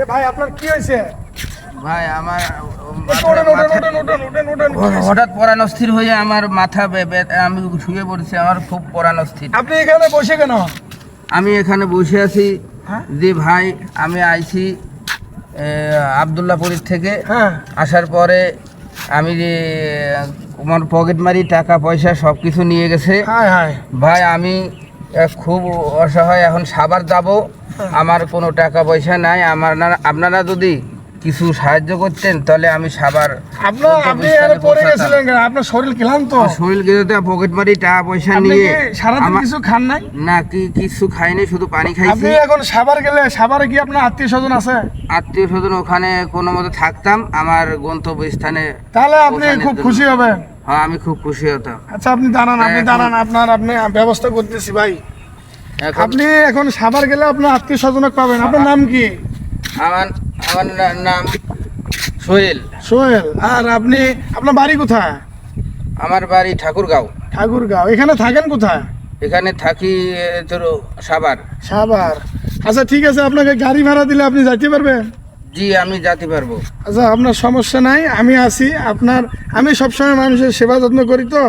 এ ভাই আপনার কি হয়েছে? ভাই আমার ওঠেন। হঠাৎ পরাণ অস্থির হয়ে আমার মাথা আমি শুয়ে পড়েছি, আমার খুব পরাণ অস্থির। আপনি এখানে বসে কেন? আমি এখানে বসে আছি হ্যাঁ? যে ভাই আমি আইছি আবদুল্লাপুরের থেকে। হ্যাঁ। আসার পরে আমি যে আমার পকেট মারি টাকা পয়সা সব কিছু নিয়ে গেছে। হায় হায়। ভাই আমি খুব অসহায়, এখন সাভার যাব, আমার কোনো টাকা পয়সা নাই। আপনারা যদি কিছু সাহায্য করতেন তাহলে আমি সাভার। আপনি এখানে পড়ে গেছিলেন কেন? আপনার শরীর ক্লান্ত। শরীর গেতে পকেট মারি টাকা পয়সা আপনি নিয়ে কি সারাদিন কিছু খান নাই? না, কিছু খাইনি, শুধু পানি আপনি খাইছি। এখন সাভার গেলে, সাভারে কি আপনার আত্মীয় স্বজন আছে? আত্মীয় স্বজন ওখানে কোনো মতো থাকতাম, আমার গন্তব্য স্থানে। তাহলে আপনি খুব খুশি হবেন। হ্যাঁ, আমি খুব খুশি হতাম। আচ্ছা আপনি দাঁড়ান, আপনি ব্যবস্থা করতেছি ভাই। এখন আপনি এখন সাভার গেলে আপনার আত্মীয় স্বজনক পাবেন। আপনার নাম কি? আমার আমার নাম সোহেল। সোহেল। আর আপনার বাড়ি কোথায়? আমার বাড়ি ঠাকুরগাঁও। ঠাকুরগাঁও। এখানে থাকেন কোথায়? এখানে থাকি তোর সাভার। সাভার। আচ্ছা ঠিক আছে, আপনাকে গাড়ি ভাড়া দিলে আপনি যাইতে পারবেন? জি, আমি যেতে পারবো। আচ্ছা আপনার সমস্যা নাই, আমি আছি। আমি সবসময় মানুষের সেবা যত্ন করি, তো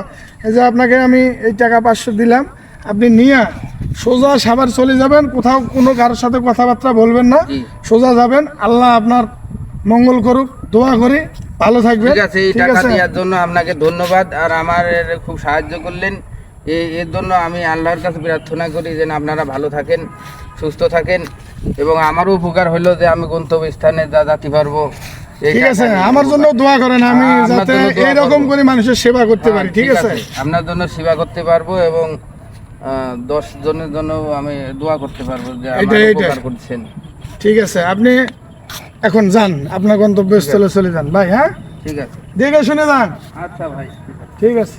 এই যে আপনাকে আমি এই টাকা 500 দিলাম, আপনি নিয়ে সোজা সাভার চলে যাবেন। কোথাও কোনো কারোর সাথে কথাবার্তা বলবেন না, জি। সোজা যাবেন। আল্লাহ আপনার মঙ্গল করুক, দোয়া করি, ভালো থাকবেন। ঠিক আছে, এই টাকা দেওয়ার জন্য আপনাকে ধন্যবাদ। আর আমার খুব সাহায্য করলেন, এর জন্য আমি আল্লাহর কাছে প্রার্থনা করি যেন আপনারা ভালো থাকেন, সুস্থ থাকেন, এবং আমারও উপকার হলো যে আমি গন্তব্য স্থানে যেতে পারবো। ঠিক আছে, আমার জন্য দোয়া করেন, আমি যাতে এইরকম করে মানুষের সেবা করতে পারি। ঠিক আছে, আপনার জন্য সেবা করতে পারবো এবং 10 জনের জন্য আমি দোয়া করতে পারবো যে আমার উপকার করছেন। ঠিক আছে, আপনি এখন যান, আপনার গন্তব্যস্থলে চলে যান ভাই। হ্যাঁ ঠিক আছে, দেখে শুনে যান। আচ্ছা ভাই, ঠিক আছে।